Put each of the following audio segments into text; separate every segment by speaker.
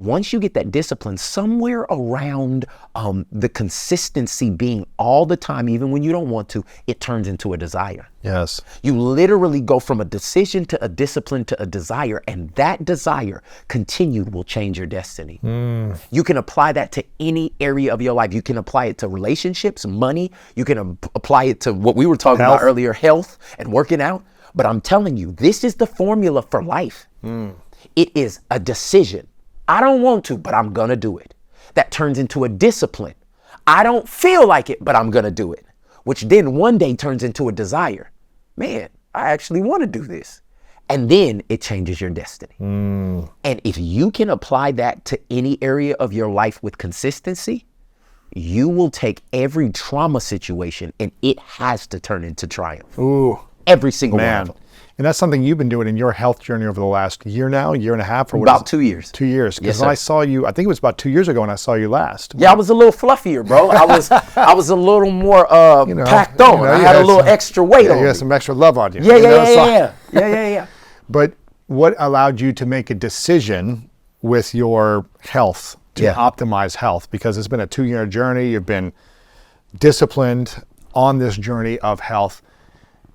Speaker 1: Once you get that discipline, somewhere around the consistency being all the time, even when you don't want to, it turns into a desire.
Speaker 2: Yes.
Speaker 1: You literally go from a decision to a discipline to a desire, and that desire continued will change your destiny. You can apply that to any area of your life. You can apply it to relationships, money. You can apply it to what we were talking about earlier, health and working out. But I'm telling you, this is the formula for life. It is a decision. I don't want to, but I'm gonna do it. That turns into a discipline. I don't feel like it, but I'm gonna do it. Which then one day turns into a desire. Man, I actually wanna do this. And then it changes your destiny. And if you can apply that to any area of your life with consistency, you will take every trauma situation and it has to turn into triumph.
Speaker 2: Ooh.
Speaker 1: Every single one of them.
Speaker 2: And that's something you've been doing in your health journey over the last year now, year and a half? Or
Speaker 1: About 2 years.
Speaker 2: 2 years. Because
Speaker 1: Yes,
Speaker 2: when
Speaker 1: sir.
Speaker 2: I saw you, I think it was about 2 years ago when I saw you last.
Speaker 1: Yeah, I was a little fluffier, bro. I was a little more packed on. I had a little extra weight on
Speaker 2: you
Speaker 1: me.
Speaker 2: had some extra love on you.
Speaker 1: Yeah.
Speaker 2: But what allowed you to make a decision with your health to optimize health? Because it's been a 2-year journey. You've been disciplined on this journey of health.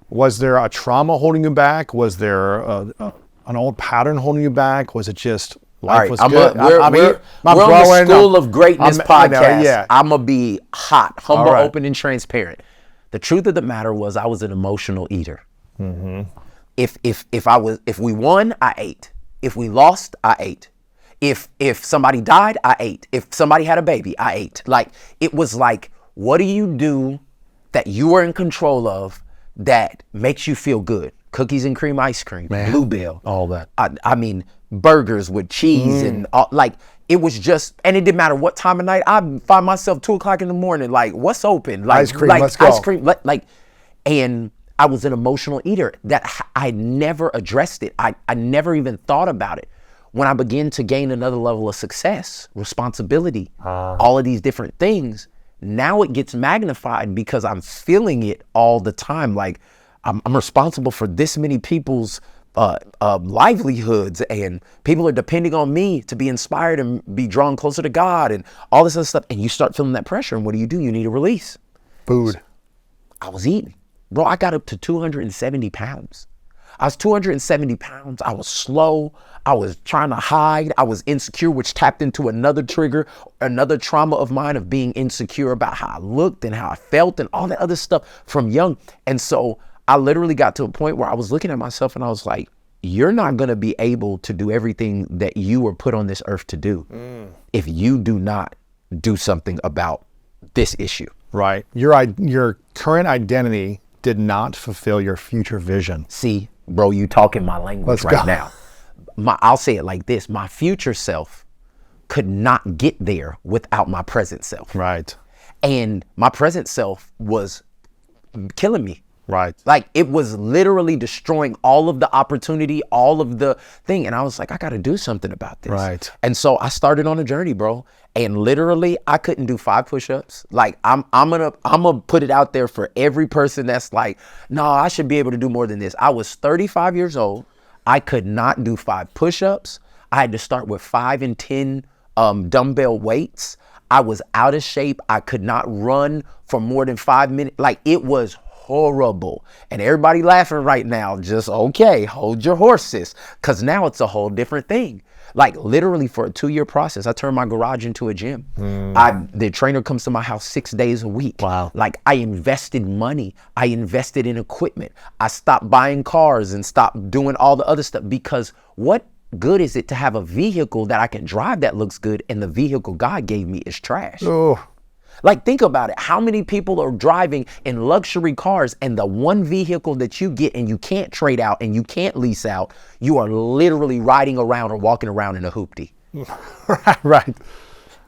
Speaker 2: Was there a trauma holding you back? Was there an old pattern holding you back? Was it just life was good?
Speaker 1: We're on the School of Greatness podcast. I'm going to be hot, humble, open, and transparent. The truth of the matter was I was an emotional eater. If we won, I ate. If we lost, I ate. If somebody died, I ate. If somebody had a baby, I ate. Like, it was like, what do you do that you are in control of that makes you feel good? Cookies and cream ice cream, Bluebell,
Speaker 2: all that.
Speaker 1: I mean, burgers with cheese and all, like, it was just, and it didn't matter what time of night. I find myself 2:00 in the morning, like, what's open? Like,
Speaker 2: ice cream, let's go.
Speaker 1: Ice cream, like, and I was an emotional eater that I never addressed it. I never even thought about it. When I began to gain another level of success, responsibility, all of these different things, now it gets magnified because I'm feeling it all the time. Like, I'm responsible for this many people's livelihoods, and people are depending on me to be inspired and be drawn closer to God and all this other stuff. And you start feeling that pressure, and what do? You need a release.
Speaker 2: Food.
Speaker 1: I was eating. Bro, I got up to 270 pounds. I was 270 pounds. I was slow. I was trying to hide. I was insecure, which tapped into another trigger, another trauma of mine of being insecure about how I looked and how I felt and all that other stuff from young. And so I literally got to a point where I was looking at myself and I was like, you're not going to be able to do everything that you were put on this earth to do if you do not do something about this issue.
Speaker 2: Right. Your current identity did not fulfill your future vision.
Speaker 1: See, bro, you talking my language right now. I'll say it like this. My future self could not get there without my present self.
Speaker 2: Right.
Speaker 1: And my present self was killing me.
Speaker 2: Right.
Speaker 1: Like, it was literally destroying all of the opportunity, all of the thing. And I was like, I got to do something about this.
Speaker 2: Right.
Speaker 1: And so I started on a journey, bro. And literally, I couldn't do 5 push-ups. Like, I'm gonna put it out there for every person that's like, no, I should be able to do more than this. I was 35 years old. I could not do 5 push-ups. I had to start with 5 and 10 dumbbell weights. I was out of shape. I could not run for more than 5 minutes. Like, it was horrible. And everybody laughing right now, just okay, hold your horses, because now it's a whole different thing. Like, literally for a 2-year process, I turned my garage into a gym. The trainer comes to my house 6 days a week.
Speaker 2: Wow.
Speaker 1: Like, I invested money. I invested in equipment. I stopped buying cars and stopped doing all the other stuff, because what good is it to have a vehicle that I can drive that looks good and the vehicle God gave me is trash?
Speaker 2: Oh.
Speaker 1: Like, think about it. How many people are driving in luxury cars, and the one vehicle that you get and you can't trade out and you can't lease out, you are literally riding around or walking around in a hoopty.
Speaker 2: Right.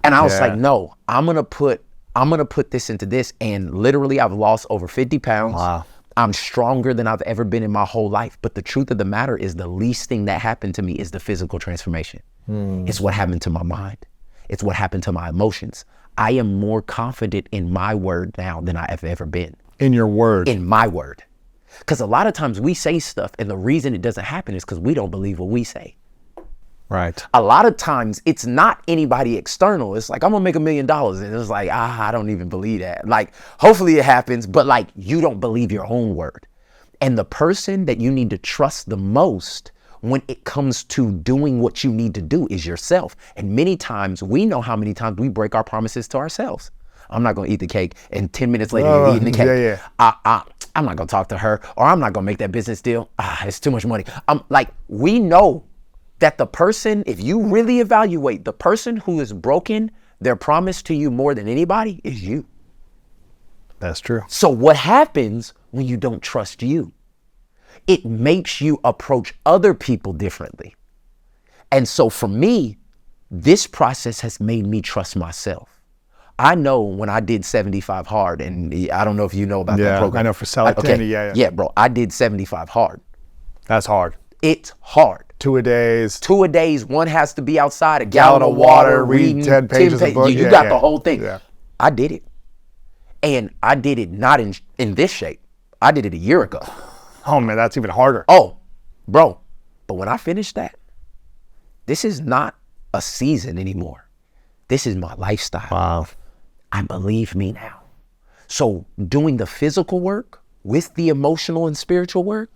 Speaker 1: And I was like, no, I'm gonna put this into this. And literally, I've lost over 50 pounds.
Speaker 2: Wow.
Speaker 1: I'm stronger than I've ever been in my whole life. But the truth of the matter is, the least thing that happened to me is the physical transformation. It's what happened to my mind. It's what happened to my emotions. I am more confident in my word now than I have ever been.
Speaker 2: In your word.
Speaker 1: In my word. Because a lot of times we say stuff, and the reason it doesn't happen is because we don't believe what we say.
Speaker 2: Right.
Speaker 1: A lot of times it's not anybody external. It's like, I'm gonna make $1 million. And it's like, I don't even believe that. Like, hopefully it happens, but like, you don't believe your own word. And the person that you need to trust the most when it comes to doing what you need to do is yourself. And many times, we know how many times we break our promises to ourselves. I'm not gonna eat the cake, and 10 minutes later, you're eating the cake. I'm not gonna talk to her, or I'm not gonna make that business deal. It's too much money. Like, we know that the person, if you really evaluate, the person who has broken their promise to you more than anybody is you.
Speaker 2: That's true.
Speaker 1: So what happens when you don't trust you? It makes you approach other people differently. And so for me, this process has made me trust myself. I know when I did 75 hard, and I don't know if you know about that program.
Speaker 2: I know for Salatini,
Speaker 1: Yeah, bro, I did 75 hard.
Speaker 2: That's hard.
Speaker 1: It's hard.
Speaker 2: 2 a days.
Speaker 1: 2 a days. One has to be outside, a gallon of water,
Speaker 2: reading 10 pages of book.
Speaker 1: You got the whole thing.
Speaker 2: Yeah.
Speaker 1: I did it. And I did it not in this shape. I did it a year ago.
Speaker 2: Oh man, that's even harder.
Speaker 1: Oh, bro. But when I finished that, this is not a season anymore. This is my lifestyle.
Speaker 2: Wow.
Speaker 1: I believe me now. So doing the physical work with the emotional and spiritual work,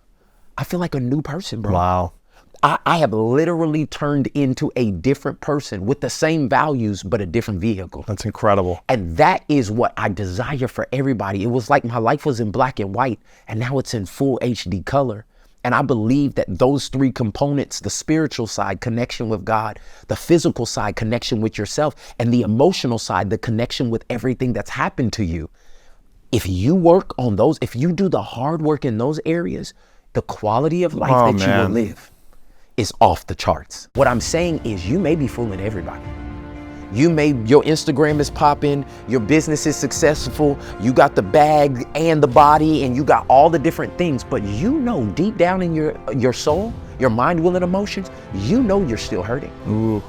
Speaker 1: I feel like a new person, bro.
Speaker 2: Wow.
Speaker 1: I have literally turned into a different person with the same values, but a different vehicle.
Speaker 2: That's incredible.
Speaker 1: And that is what I desire for everybody. It was like my life was in black and white, and now it's in full HD color. And I believe that those 3 components, the spiritual side, connection with God, the physical side, connection with yourself, and the emotional side, the connection with everything that's happened to you. If you work on those, if you do the hard work in those areas, the quality of life that you will live is off the charts. What I'm saying is, you may be fooling everybody. Your Instagram is popping, your business is successful, you got the bag and the body, and you got all the different things, but you know deep down in your soul, your mind, will, and emotions, you know you're still hurting.
Speaker 2: Ooh.